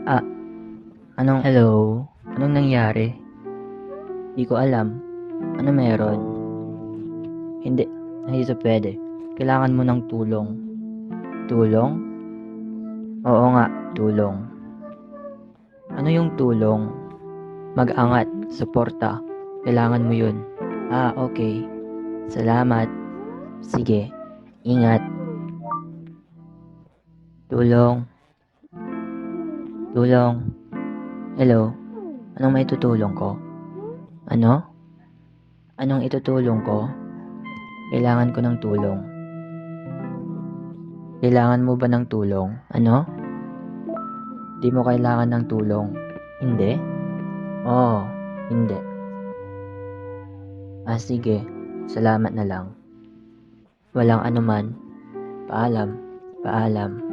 Ah, hello? Anong nangyari? Di ko alam. Ano meron? Hindi, hindi ito pwede. Kailangan mo ng tulong. Tulong? Oo nga, tulong. Ano yung tulong? Mag-angat, suporta. Kailangan mo yun. Okay. Salamat. Sige, ingat. Tulong, tulong. Hello? Anong may tutulong ko? Ano? Anong itutulong ko? Kailangan ko ng tulong. Kailangan mo ba ng tulong? Ano? Di mo kailangan ng tulong? Hindi? Oo, hindi. Sige. Salamat na lang. Walang anuman. Paalam. Paalam.